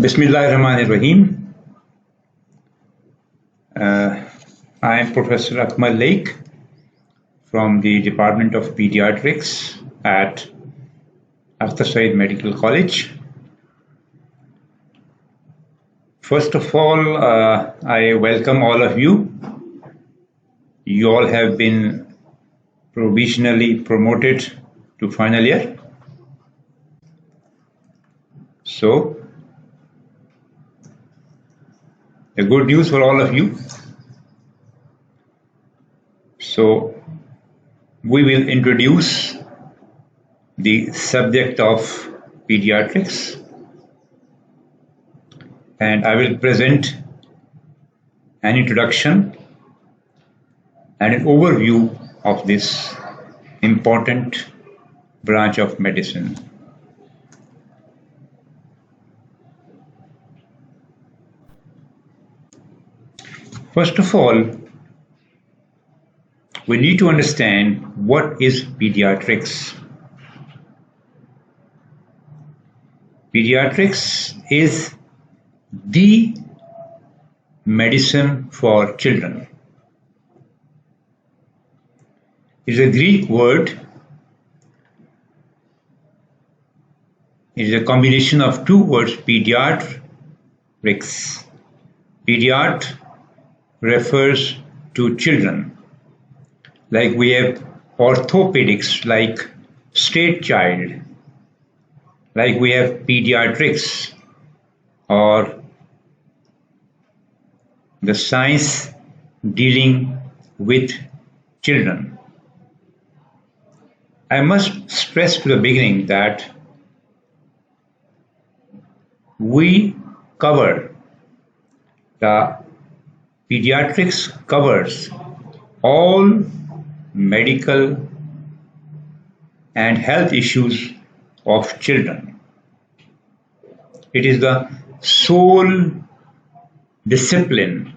Bismillahirrahmanirrahim. I am Professor Akmal Lake from the Department of Pediatrics at Akhtar Said Medical College. First of all, I welcome all of you. You all have been provisionally promoted to final year. So, the good news for all of you. So, we will introduce the subject of pediatrics, and I will present an introduction and an overview of this important branch of medicine. First of all, we need to understand what is pediatrics. Pediatrics is the medicine for children. It is a Greek word. It is a combination of two words, pediatrics. Pediat refers to children. Like we have orthopedics, like straight child. Like we have pediatrics, or the science dealing with children. I must stress to the beginning that we cover the pediatrics covers all medical and health issues of children. It is the sole discipline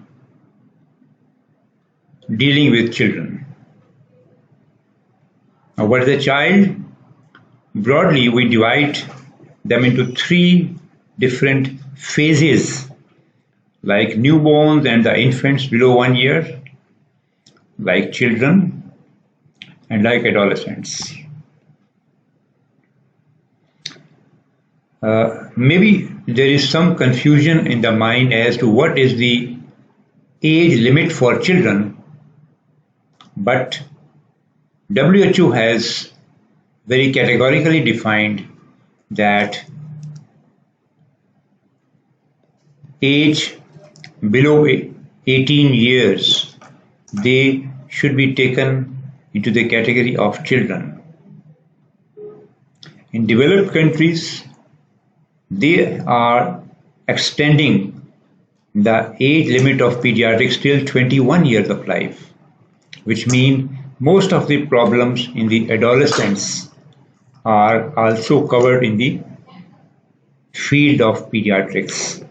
dealing with children. Now, what is a child? Broadly, we divide them into three different phases, like newborns and the infants below 1 year, like children, and like adolescents. Maybe there is some confusion in the mind as to what is the age limit for children, but WHO has very categorically defined that age below 18 years, they should be taken into the category of children. In developed countries, they are extending the age limit of pediatrics till 21 years of life, which means most of the problems in the adolescents are also covered in the field of pediatrics.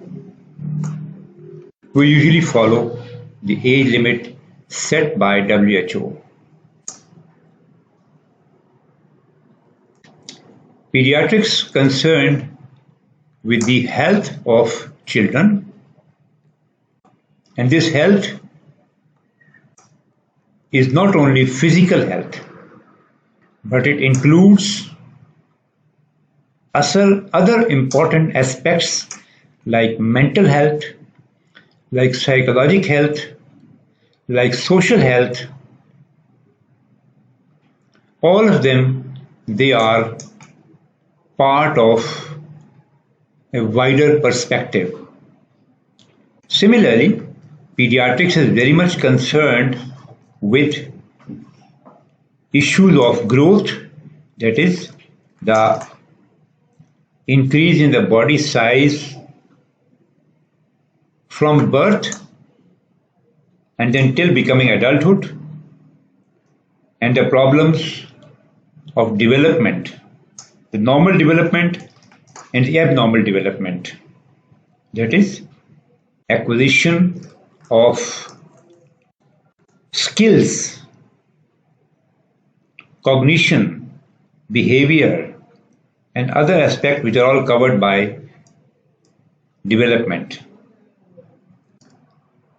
We usually follow the age limit set by WHO. Pediatrics concerned with the health of children, and this health is not only physical health, but it includes other important aspects like mental health, like psychological health, like social health. All of them, they are part of a wider perspective. Similarly, pediatrics is very much concerned with issues of growth, that is, the increase in the body size from birth and then till becoming adulthood, and the problems of development, the normal development and the abnormal development, that is, acquisition of skills cognition, behavior, and other aspects which are all covered by development.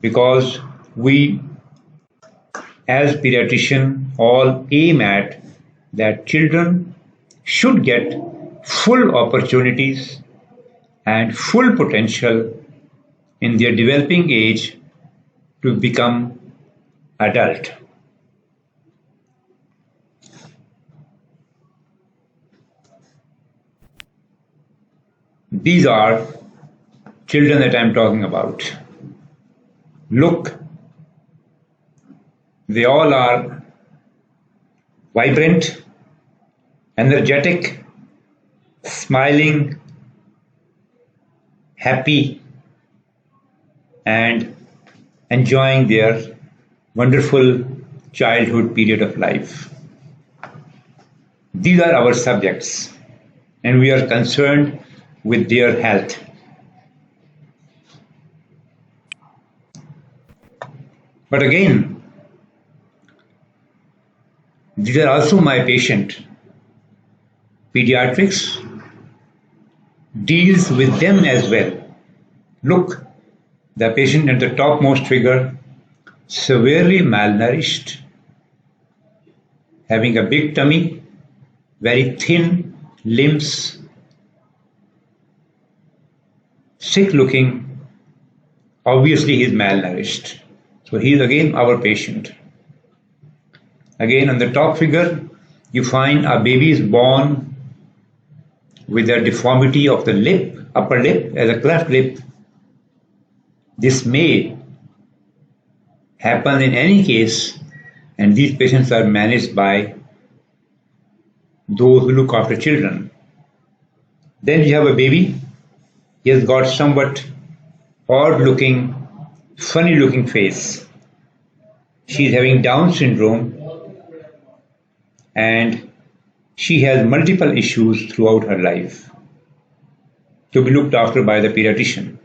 Because we as pediatricians all aim at that children should get full opportunities and full potential in their developing age to become adult. These are children that I'm talking about. Look, they all are vibrant, energetic, smiling, happy, and enjoying their wonderful childhood period of life. These are our subjects, and we are concerned with their health. But again, these are also my patient. Pediatrics deals with them as well. Look, the patient at the topmost figure, severely malnourished, having a big tummy, very thin limbs, sick looking, obviously he is malnourished. So he is again our patient. Again, on the top figure, you find a baby is born with a deformity of the lip, upper lip, as a cleft lip. This may happen in any case, and these patients are managed by those who look after children. Then you have a baby, he has got somewhat odd looking, funny looking face. She is having Down syndrome and she has multiple issues throughout her life to be looked after by the pediatrician.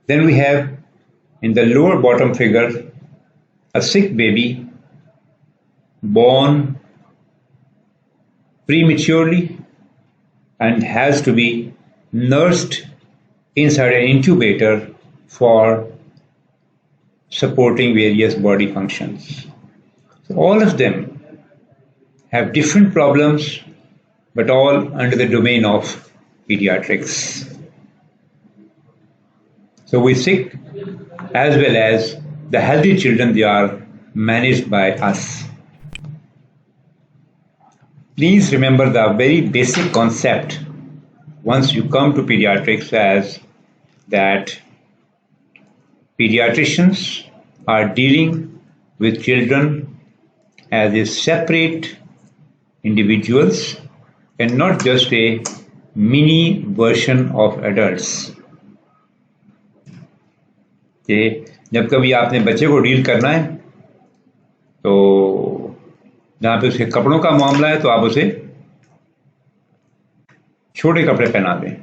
Then we have in the lower bottom figure a sick baby born prematurely and has to be nursed inside an incubator for supporting various body functions. So all of them have different problems, but all under the domain of pediatrics. So we sick as well as the healthy children, they are managed by us. Please remember the very basic concept once you come to pediatrics as that pediatricians are dealing with children as a separate individuals and not just a mini version of adults. कि जब कभी आपने बच्चे को deal करना है तो जहाँ पे उसके कपड़ों का मामला है तो आप उसे छोटे कपड़े पहना दें,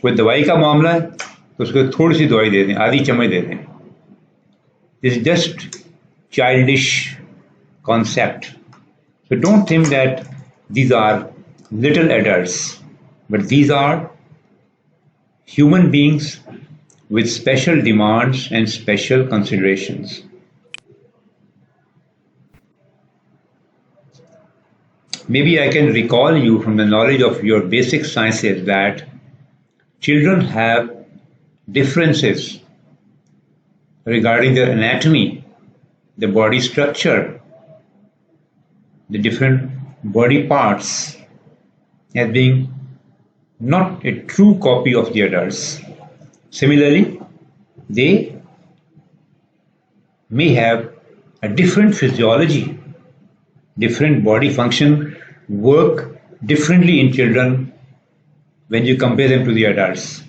कोई दवाई का मामला है तो उसको थोड़ी सी दवाई दे दें, आधी चम्मच दे दें. This is just childish concept. So don't think that these are little adults, but these are human beings with special demands and special considerations. Maybe I can recall you from the knowledge of your basic sciences that children have differences regarding their anatomy, the body structure, the different body parts as being not a true copy of the adults. Similarly, they may have a different physiology, different body function, work differently in children when you compare them to the adults.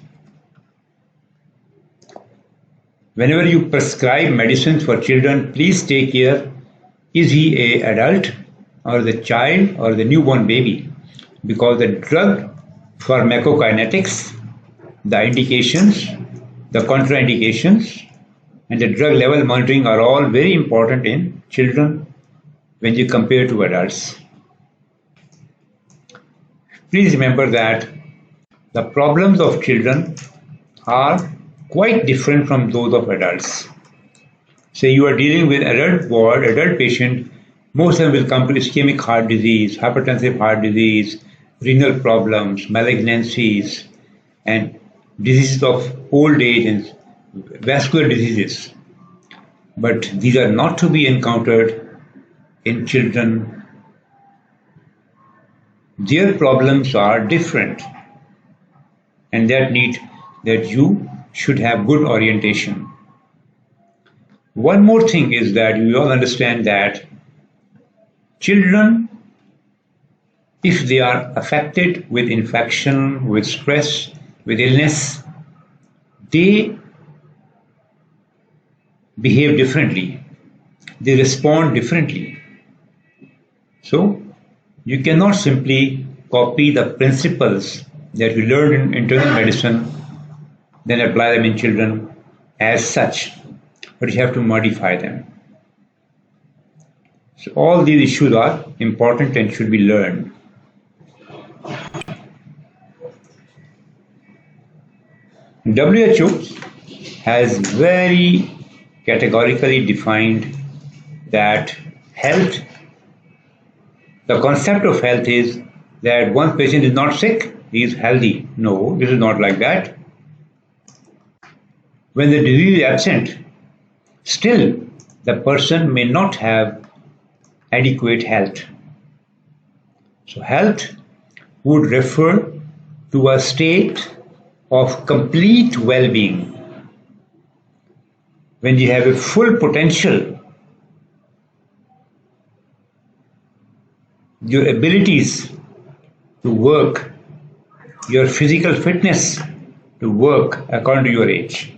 Whenever you prescribe medicines for children, please take care, is he an adult or the child or the newborn baby? Because the drug pharmacokinetics, the indications, the contraindications, and the drug level monitoring are all very important in children when you compare to adults. Please remember that the problems of children are quite different from those of adults. Say you are dealing with adult ward, adult patient, most of them will come to ischemic heart disease, hypertensive heart disease, renal problems, malignancies, and diseases of old age and vascular diseases. But these are not to be encountered in children. Their problems are different, and that you should have good orientation. One more thing is that we all understand that children, if they are affected with infection, with stress, with illness, they behave differently. They respond differently. So, you cannot simply copy the principles that we learned in internal medicine, then apply them in children as such, but you have to modify them. So all these issues are important and should be learned. WHO has very categorically defined that health, the concept of health is that one patient is not sick, he is healthy. No, this is not like that. When the disease is absent, still the person may not have adequate health. So health would refer to a state of complete well-being. When you have a full potential, your abilities to work, your physical fitness to work according to your age.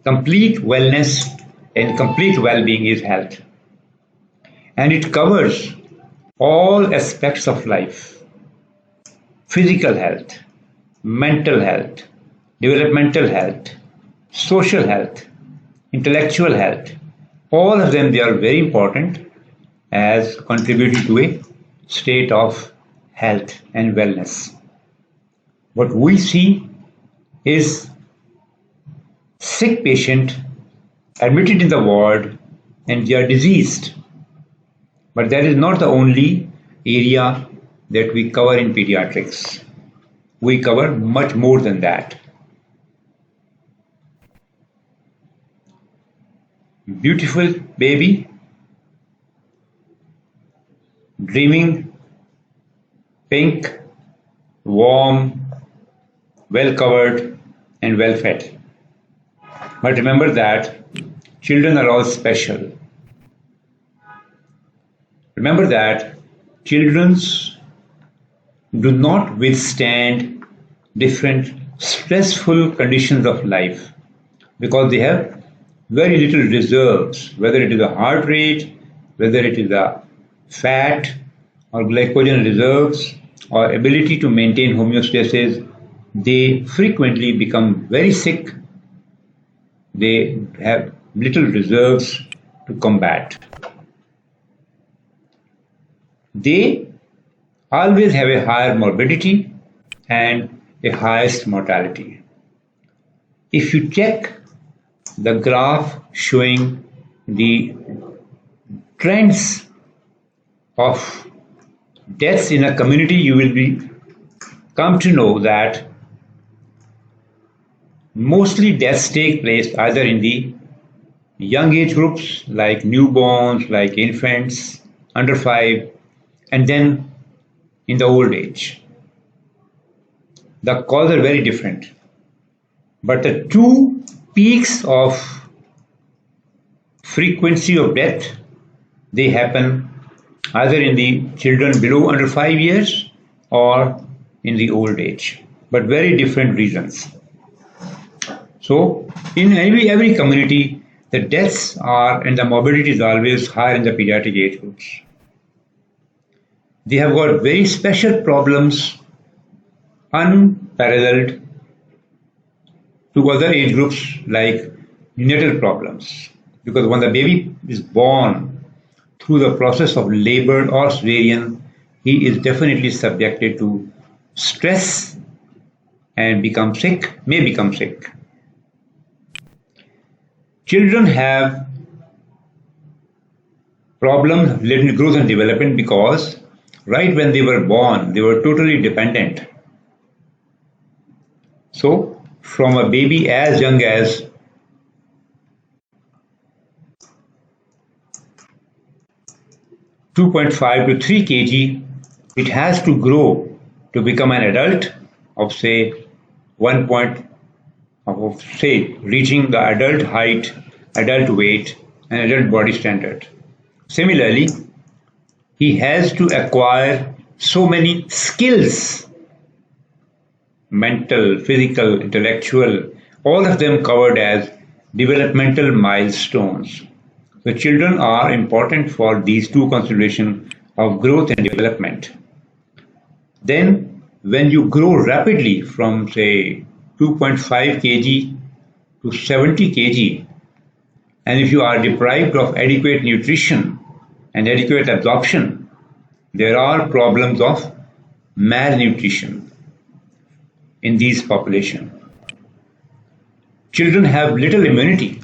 Complete wellness and complete well-being is health. And it covers all aspects of life. Physical health, mental health, developmental health, social health, intellectual health. All of them, they are very important as contributing to a state of health and wellness. What we see is sick patient admitted in the ward and they are diseased. But that is not the only area that we cover in pediatrics. We cover much more than that. Beautiful baby, dreaming, pink, warm, well covered, and well fed. But remember that children are all special. Remember that children do not withstand different stressful conditions of life because they have very little reserves, whether it is a heart rate, whether it is a fat or glycogen reserves or ability to maintain homeostasis. They frequently become very sick. They have little reserves to combat. They always have a higher morbidity and a highest mortality. If you check the graph showing the trends of deaths in a community, you will come to know that mostly deaths take place either in the young age groups like newborns, like infants, under 5, and then in the old age. The causes are very different. But the two peaks of frequency of death, they happen either in the children below under 5 years or in the old age, but very different reasons. So in every community, the deaths are and the morbidity is always higher in the pediatric age groups. They have got very special problems, unparalleled to other age groups like neonatal problems. Because when the baby is born, through the process of labor or cesarean, he is definitely subjected to stress and may become sick. Children have problems related to growth and development because right when they were born, they were totally dependent. So, from a baby as young as 2.5 to 3 kg, it has to grow to become an adult of say 1 point of say reaching the adult height, adult weight, and adult body standard. Similarly, he has to acquire so many skills, mental, physical, intellectual, all of them covered as developmental milestones. So children are important for these two considerations of growth and development. Then when you grow rapidly from say 2.5 kg to 70 kg, and if you are deprived of adequate nutrition and adequate absorption, there are problems of malnutrition in these population. Children have little immunity,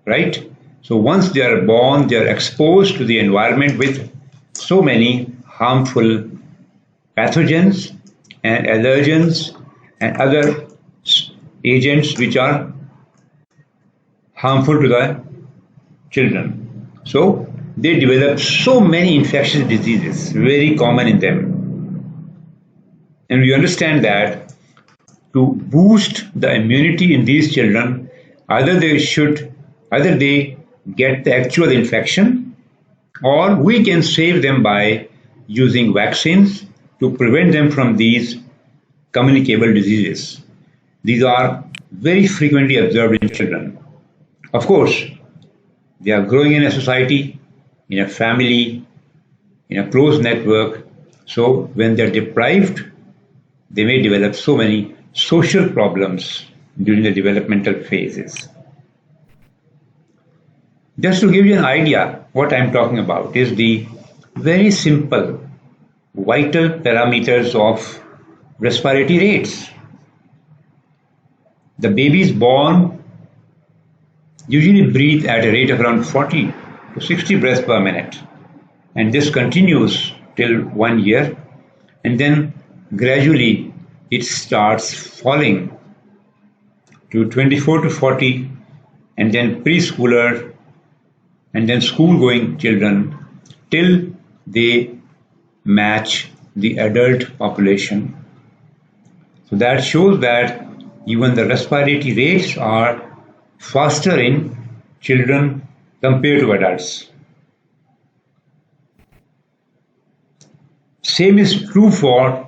right? So once they are born, they are exposed to the environment with so many harmful pathogens and allergens and other agents which are harmful to the children. So they develop so many infectious diseases, very common in them. And we understand that to boost the immunity in these children, either they get the actual infection, or we can save them by using vaccines to prevent them from these communicable diseases. These are very frequently observed in children. Of course, they are growing in a society, in a family, in a close network. So when they're deprived, they may develop so many social problems during the developmental phases. Just to give you an idea, what I'm talking about is the very simple vital parameters of respiratory rates. The babies born usually breathe at a rate of around 40 to 60 breaths per minute, and this continues till 1 year, and then gradually it starts falling to 24 to 40, and then preschooler, and then school going children till they match the adult population. So that shows that even the respiratory rates are faster in children compared to adults. Same is true for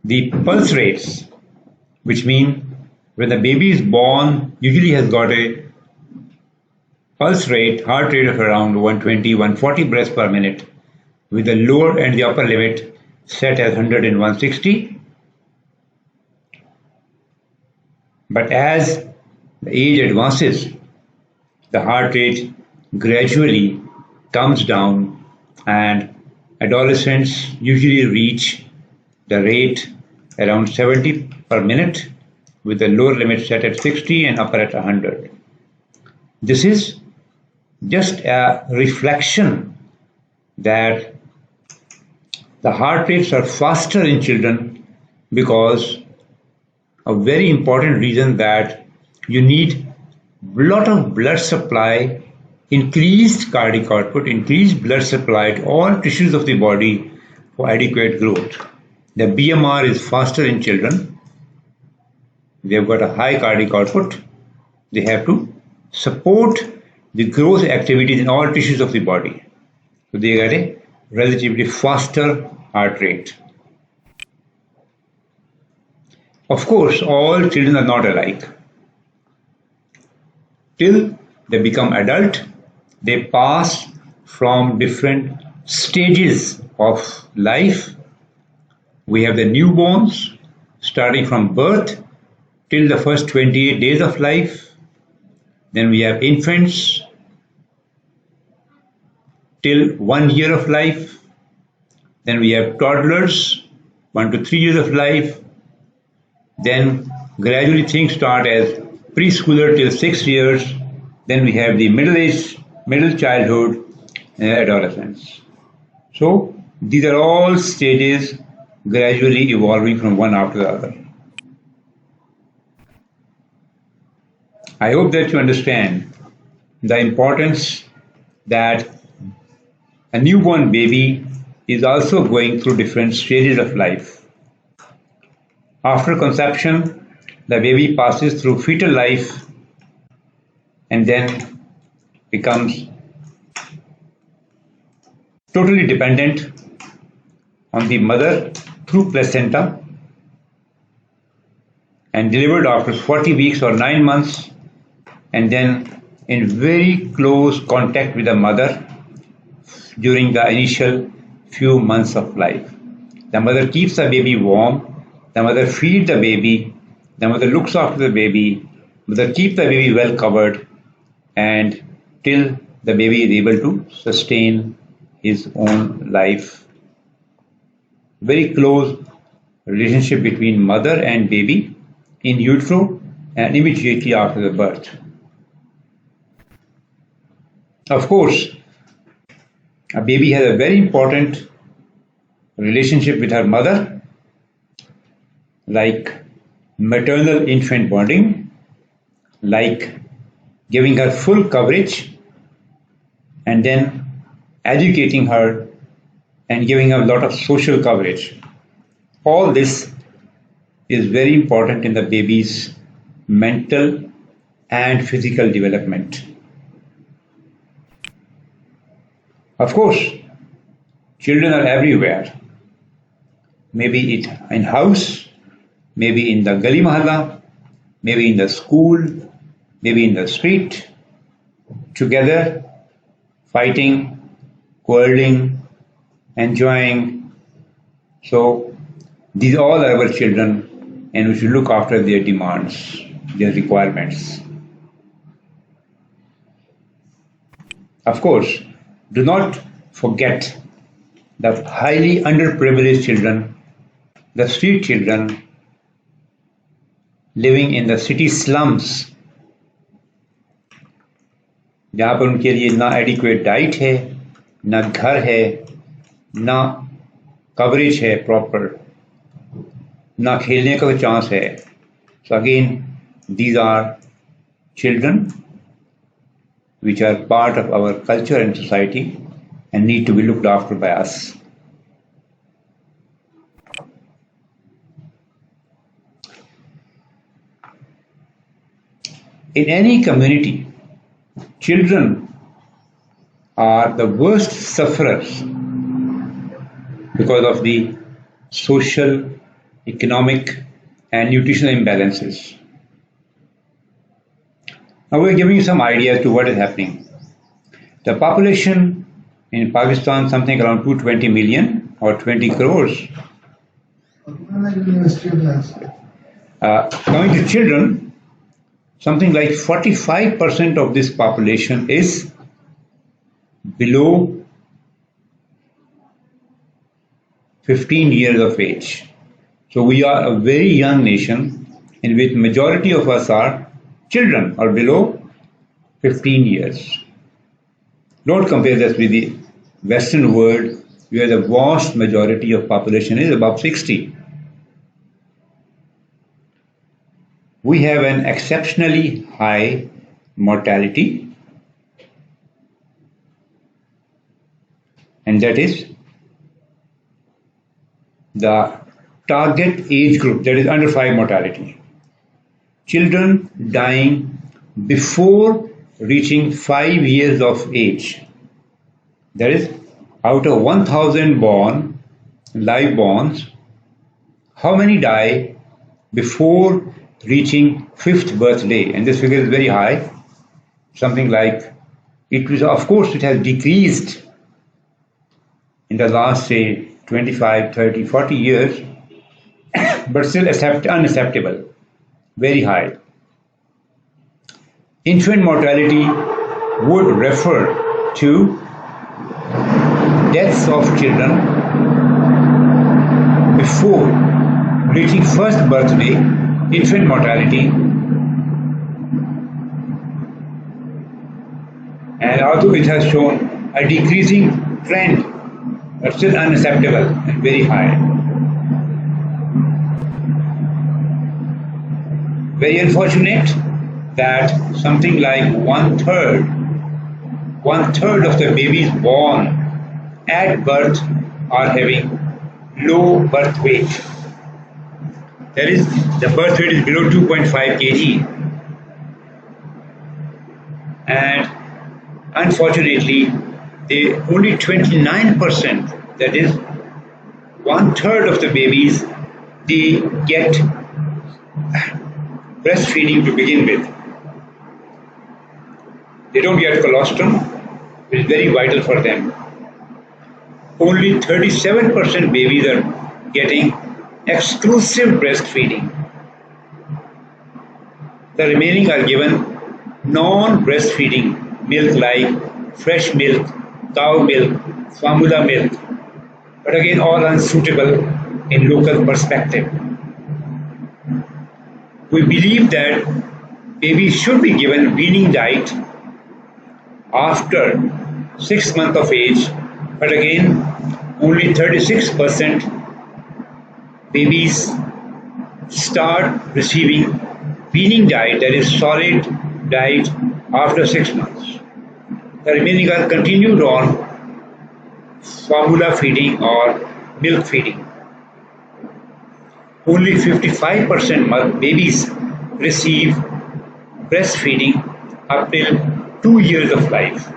the pulse rates, which mean when the baby is born, usually has got a pulse rate, heart rate of around 120, 140 breaths per minute, with the lower and the upper limit set as 100 and 160. But as the age advances, the heart rate gradually comes down, and adolescents usually reach the rate around 70 per minute, with the lower limit set at 60 and upper at 100. This is just a reflection that the heart rates are faster in children because a very important reason that you need a lot of blood supply, increased cardiac output, increased blood supply to all tissues of the body for adequate growth. The BMR is faster in children. They have got a high cardiac output. They have to support the growth activities in all tissues of the body. So they get a relatively faster heart rate. Of course, all children are not alike. Till they become adult, they pass from different stages of life. We have the newborns starting from birth till the first 28 days of life. Then we have infants, till 1 year of life. Then we have toddlers, 1 to 3 years of life. Then gradually things start as preschooler till 6 years. Then we have the middle age, middle childhood, adolescence. So these are all stages gradually evolving from one after the other. I hope that you understand the importance that a newborn baby is also going through different stages of life. After conception, the baby passes through fetal life and then becomes totally dependent on the mother through placenta and delivered after 40 weeks or 9 months, and then in very close contact with the mother during the initial few months of life. The mother keeps the baby warm, the mother feeds the baby, the mother looks after the baby, the mother keeps the baby well covered, and till the baby is able to sustain his own life. Very close relationship between mother and baby in utero and immediately after the birth. Of course, a baby has a very important relationship with her mother, like maternal infant bonding, like giving her full coverage and then educating her and giving her a lot of social coverage. All this is very important in the baby's mental and physical development. Of course, children are everywhere. Maybe it in house, maybe in the gali mahalla, maybe in the school, maybe in the street, together, fighting, quarreling, enjoying. So these all are our children, and we should look after their demands, their requirements. Of course, do not forget the highly underprivileged children, the street children living in the city slums, जहाँ पर उनके लिए ना adequate diet है, ना घर है, ना कवरेज है प्रॉपर, ना खेलने का चांस है. So again, these are children which are part of our culture and society and need to be looked after by us. In any community, children are the worst sufferers because of the social, economic, and nutritional imbalances. Now we're giving you some ideas to what is happening. The population in Pakistan, something around 220 million or 20 crores. Coming to children, something like 45% of this population is below 15 years of age. So we are a very young nation in which majority of us are children or below 15 years. Don't compare this with the Western world where the vast majority of population is above 60. We have an exceptionally high mortality, and that is the target age group, that is under 5 mortality. Children dying before reaching 5 years of age. That is, out of 1,000 born, live borns, how many die before reaching 5th birthday? And this figure is very high, something like, it was, of course, it has decreased in the last, say, 25, 30, 40 years, but still unacceptable, very high. Infant mortality would refer to deaths of children before reaching first birthday, infant mortality, and although it has shown a decreasing trend, but still unacceptable and very high. Very unfortunate that something like one third of the babies born at birth are having low birth weight. That is, the birth weight is below 2.5 kg. And unfortunately, only 29%, that is, one third of the babies, they get breastfeeding to begin with. They don't get colostrum, which is very vital for them. Only 37% babies are getting exclusive breastfeeding. The remaining are given non-breastfeeding milk like fresh milk, cow milk, formula milk, but again all unsuitable in local perspective. We believe that babies should be given weaning diet after 6 months of age, but again only 36% babies start receiving weaning diet, that is solid diet, after 6 months. The remaining are continued on formula feeding or milk feeding. Only 55% babies receive breastfeeding up till 2 years of life.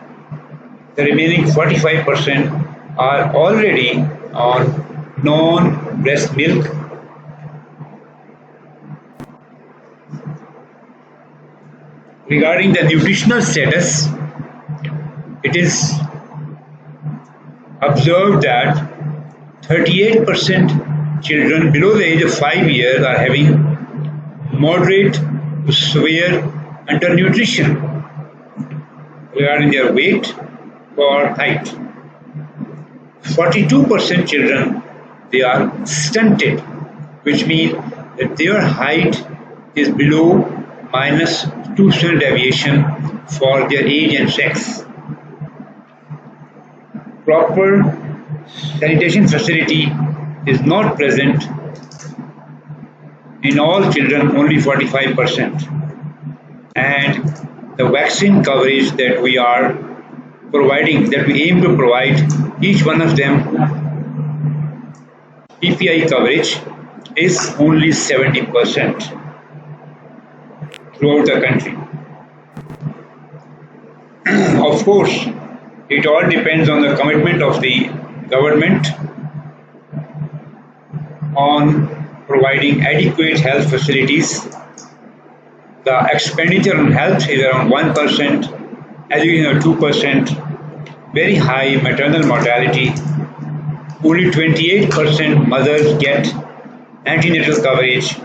The remaining 45% are already on non-breast milk. Regarding the nutritional status, it is observed that 38% children below the age of 5 years are having moderate to severe undernutrition regarding their weight or height. 42% children, they are stunted, which means that their height is below minus 2 standard deviation for their age and sex. Proper sanitation facility is not present in all children, only 45%. And the vaccine coverage that we are providing, that we aim to provide each one of them, PPI coverage is only 70% throughout the country. Of course, it all depends on the commitment of the government on providing adequate health facilities. The expenditure on health is around 1%, education 2%, very high maternal mortality. Only 28% mothers get antenatal coverage,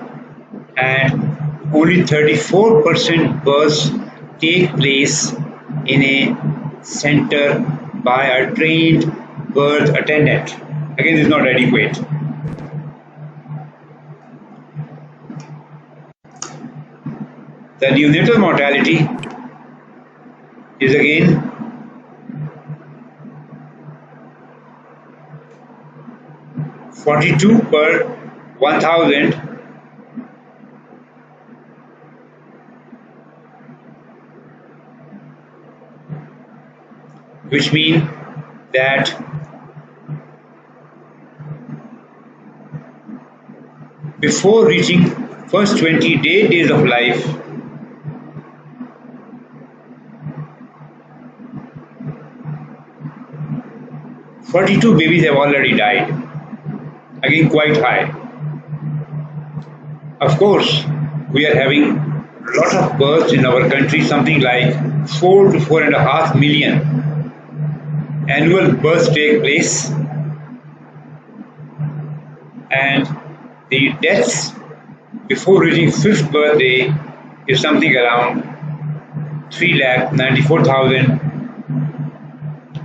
and only 34% births take place in a center by a trained birth attendant. Again, this is not adequate. The neonatal mortality is again (42 per 1,000), which means that before reaching first 20 days of life, (42 babies have already died. Again, quite high. Of course, we are having a lot of births in our country, something like 4 to 4.5 million annual births take place, and the deaths before reaching fifth birthday is something around 3,94,000.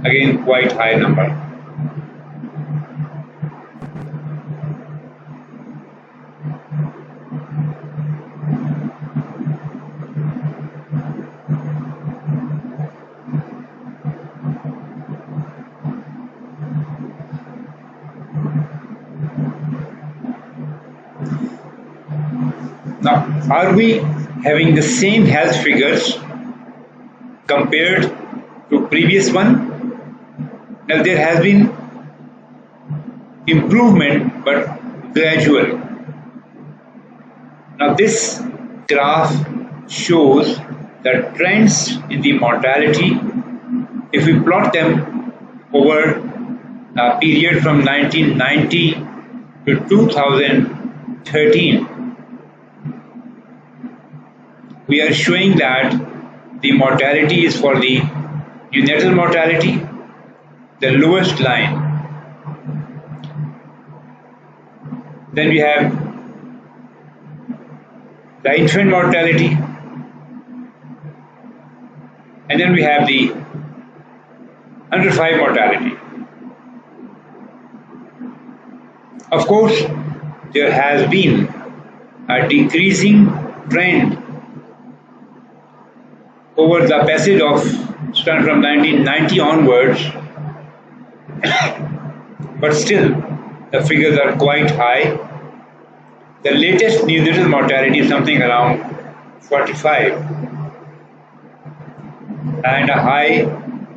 Again, quite high number. Are we having the same health figures compared to previous one? Now there has been improvement but gradual. Now this graph shows the trends in the mortality. If we plot them over a period from 1990 to 2013, we are showing that the mortality is for the neonatal mortality, the lowest line. Then we have the infant mortality, and then we have the under 5 mortality. Of course, there has been a decreasing trend over the passage of starting from 1990 onwards, but still the figures are quite high. The latest neonatal mortality is something around 45, and a high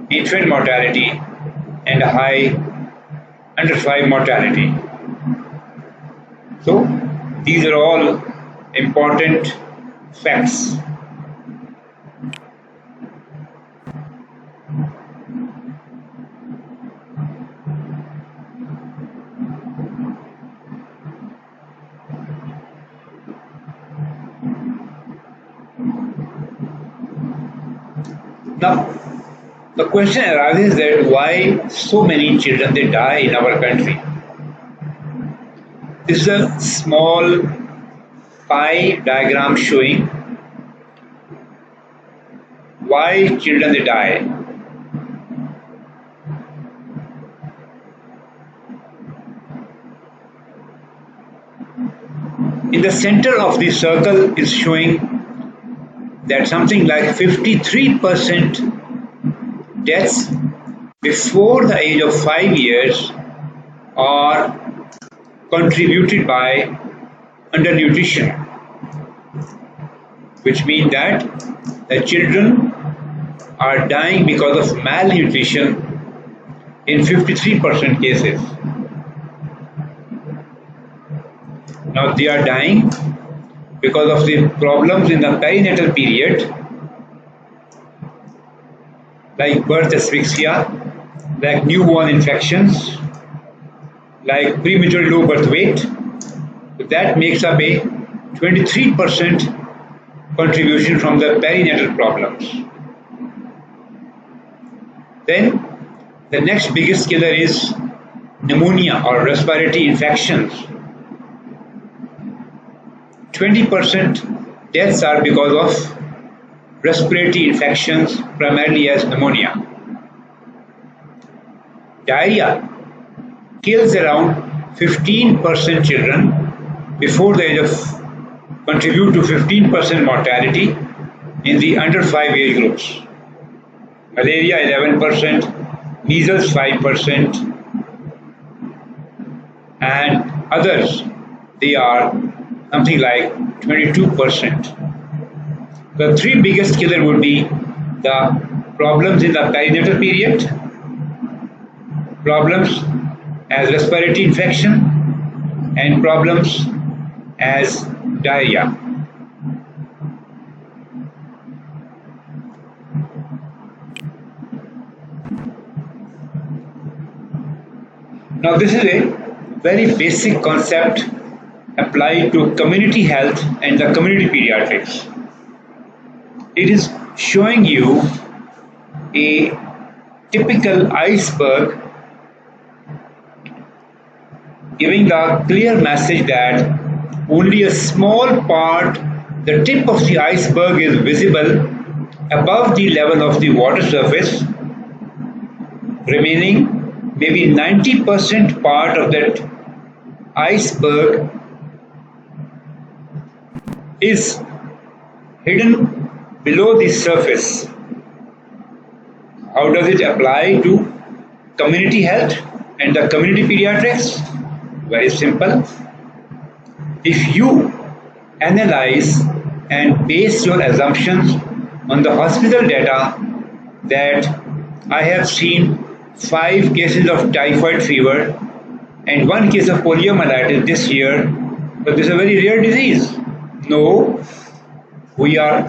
infant mortality and a high under 5 mortality. So these are all important facts. Now, the question arises that why so many children they die in our country. This is a small pie diagram showing why children they die. In the center of the circle is showing that something like 53% deaths before the age of 5 years are contributed by undernutrition, which means that the children are dying because of malnutrition in 53% cases. Now they are dying because of the problems in the perinatal period, like birth asphyxia, like newborn infections, like premature low birth weight. So that makes up a 23% contribution from the perinatal problems. Then the next biggest killer is pneumonia or respiratory infections. 20% deaths are because of respiratory infections, primarily as pneumonia. Diarrhea kills around 15% children before the age of, contribute to 15% mortality in the under 5 age groups. Malaria 11%, measles 5%, and others, they are something like 22%. The three biggest killers would be the problems in the perinatal period, problems as respiratory infection, and problems as diarrhea. Now this is a very basic concept applied to community health and the community pediatrics. It is showing you a typical iceberg, giving the clear message that only a small part, the tip of the iceberg, is visible above the level of the water surface. Remaining maybe 90% part of that iceberg is hidden below the surface. How does it apply to community health and the community pediatrics? Very simple. If you analyze and base your assumptions on the hospital data that I have seen 5 cases of typhoid fever and 1 case of poliomyelitis this year, but this is a very rare disease. No, we are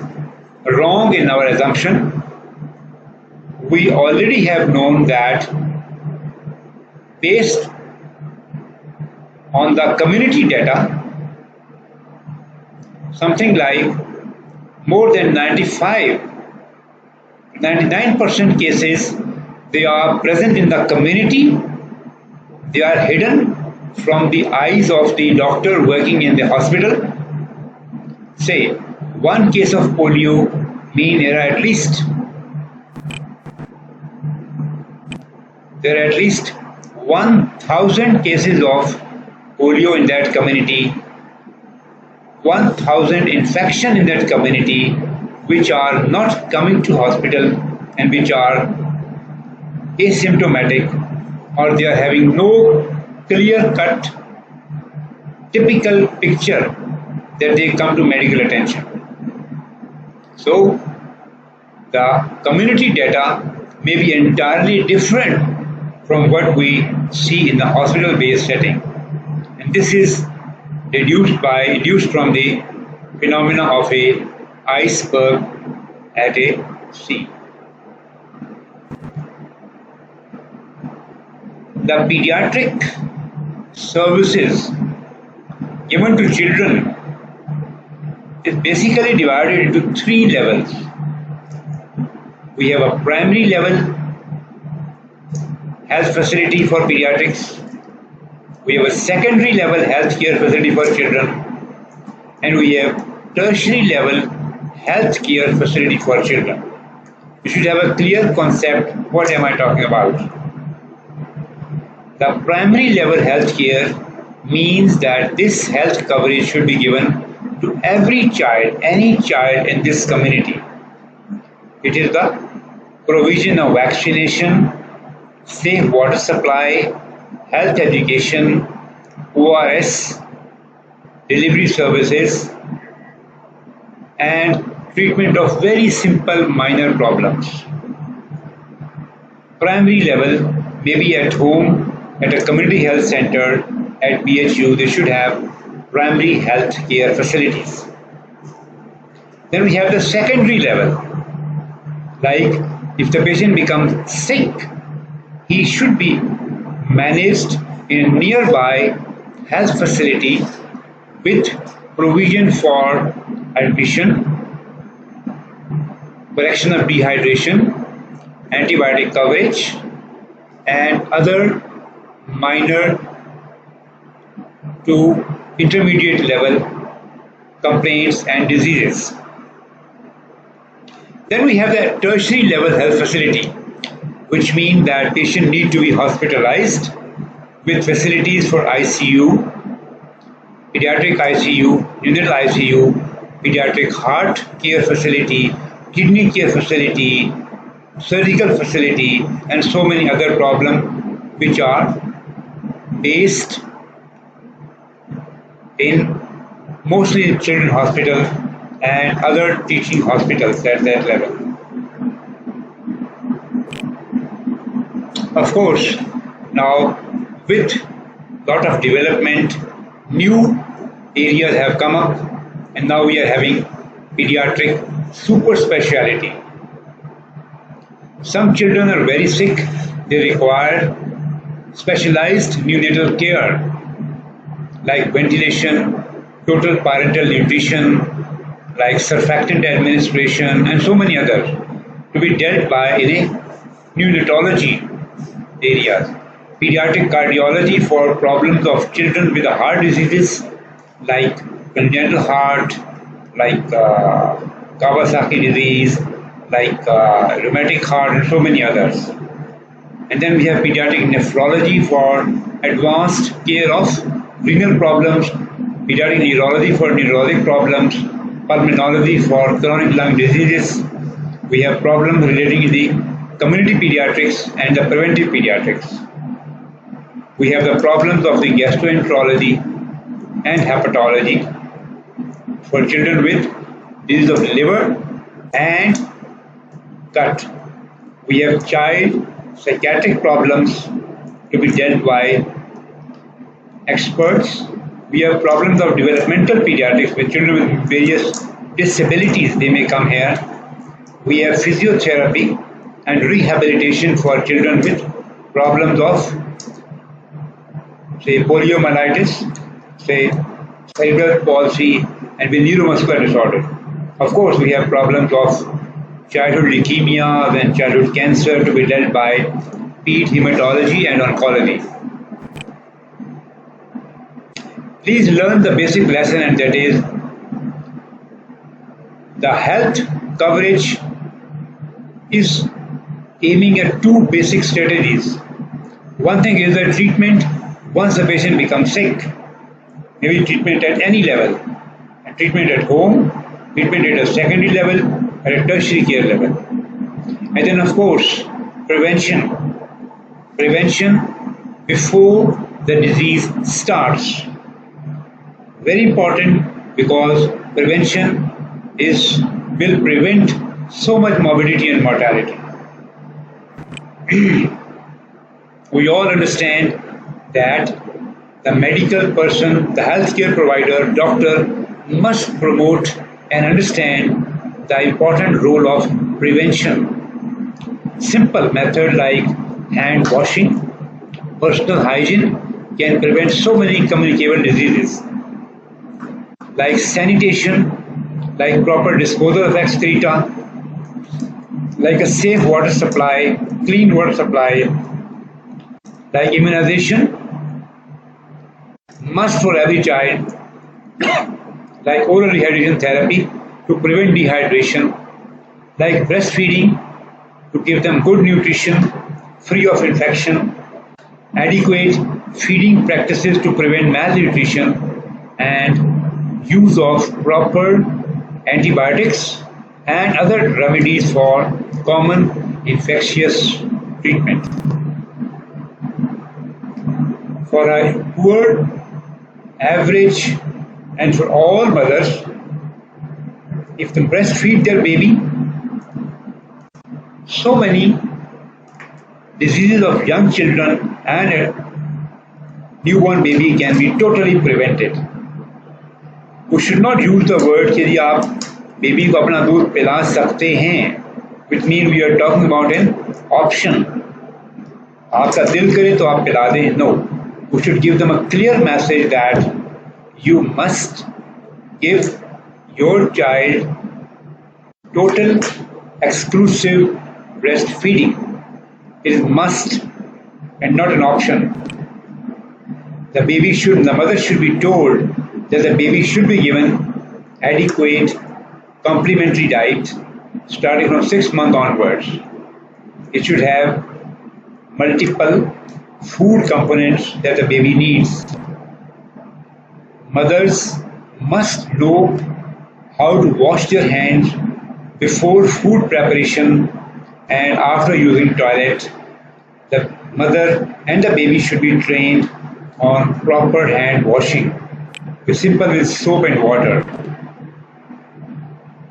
wrong in our assumption. We already have known that based on the community data, something like more than 99% cases, they are present in the community. They are hidden from the eyes of the doctor working in the hospital. Say, 1 case of polio mean there are at least 1,000 cases of polio in that community, 1,000 infection in that community, which are not coming to hospital and which are asymptomatic, or they are having no clear-cut typical picture that they come to medical attention. So the community data may be entirely different from what we see in the hospital-based setting, and this is deduced from the phenomena of a iceberg at a sea. The pediatric services given to children is basically divided into 3 levels. We have a primary level health facility for pediatrics. We have a secondary level health care facility for children, and we have tertiary level health care facility for children. You should have a clear concept, what am I talking about? The primary level health care means that this health coverage should be given to every child, any child in this community. It is the provision of vaccination, safe water supply, health education, ORS, delivery services, and treatment of very simple minor problems. Primary level, maybe at home, at a community health center, at BHU, they should have primary health care facilities. Then we have the secondary level, like if the patient becomes sick, he should be managed in a nearby health facility with provision for admission, correction of dehydration, antibiotic coverage, and other minor to intermediate level complaints and diseases. Then we have the tertiary level health facility, which means that patient need to be hospitalized with facilities for ICU, pediatric ICU, neonatal ICU, pediatric heart care facility, kidney care facility, surgical facility, and so many other problems which are based in mostly children's hospitals and other teaching hospitals at that level. Of course, now with lot of development, new areas have come up, and now we are having pediatric super speciality. Some children are very sick, they require specialized neonatal care like ventilation, total parental nutrition, like surfactant administration, and so many others to be dealt by in a neonatology areas. Pediatric cardiology for problems of children with heart diseases like congenital heart, like Kawasaki disease, like rheumatic heart, and so many others. And then we have pediatric nephrology for advanced care of renal problems, pediatric neurology for neurologic problems, pulmonology for chronic lung diseases. We have problems relating to the community pediatrics and the preventive pediatrics. We have the problems of the gastroenterology and hepatology for children with disease of liver and gut. We have child psychiatric problems to be dealt by experts. We have problems of developmental pediatrics with children with various disabilities. They may come here. We have physiotherapy and rehabilitation for children with problems of, say, poliomyelitis, say, cerebral palsy, and with neuromuscular disorder. Of course, we have problems of childhood leukemia and childhood cancer to be dealt by ped hematology and oncology. Please learn the basic lesson, and that is the health coverage is aiming at two basic strategies. One thing is the treatment once the patient becomes sick, maybe treatment at any level, and treatment at home, treatment at a secondary level, at a tertiary care level. And then of course, prevention before the disease starts. Very important, because prevention will prevent so much morbidity and mortality. We all understand that the medical person, the healthcare provider, doctor must promote and understand the important role of prevention. Simple method like hand washing, personal hygiene can prevent so many communicable diseases, like sanitation, like proper disposal of excreta, like a safe water supply, clean water supply, like immunization, must for every child, like oral rehydration therapy to prevent dehydration, like breastfeeding to give them good nutrition, free of infection, adequate feeding practices to prevent malnutrition, and use of proper antibiotics and other remedies for common infectious treatment. For a poor, average, and for all mothers, if they breastfeed their baby, so many diseases of young children and a newborn baby can be totally prevented. We should not use the word कि आप baby को अपना दूध पिला सकते हैं, which means we are talking about an option. आपका दिल करे तो आप पिला दें. No, we should give them a clear message that you must give your child total exclusive breastfeeding. It is must and not an option. The mother should be told that the baby should be given adequate complementary diet starting from 6 months onwards. It should have multiple food components that the baby needs. Mothers must know how to wash their hands before food preparation and after using toilet. The mother and the baby should be trained on proper hand washing. Simple with soap and water.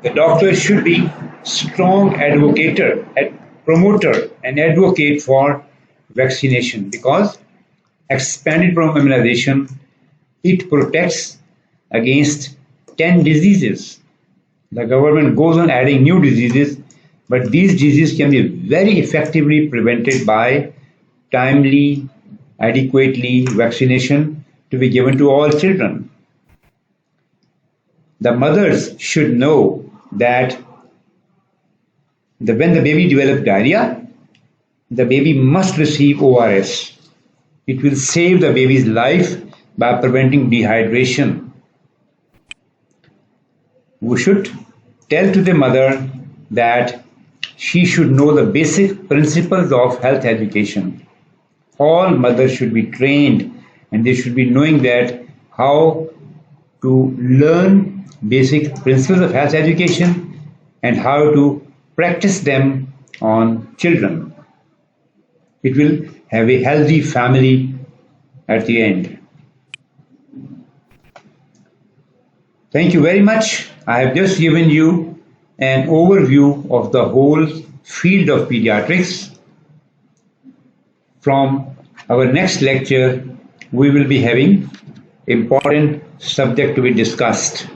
The doctor should be strong promoter and advocate for vaccination, because expanded immunization, it protects against 10 diseases. The government goes on adding new diseases, but these diseases can be very effectively prevented by timely, adequately vaccination to be given to all children. The mothers should know that when the baby develops diarrhea, the baby must receive ORS. It will save the baby's life by preventing dehydration. We should tell to the mother that she should know the basic principles of health education. All mothers should be trained, and they should be knowing that how to learn basic principles of health education and how to practice them on children. It will have a healthy family at the end. Thank you very much. I have just given you an overview of the whole field of pediatrics. From our next lecture, we will be having important subject to be discussed.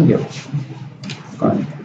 Yep. Got it.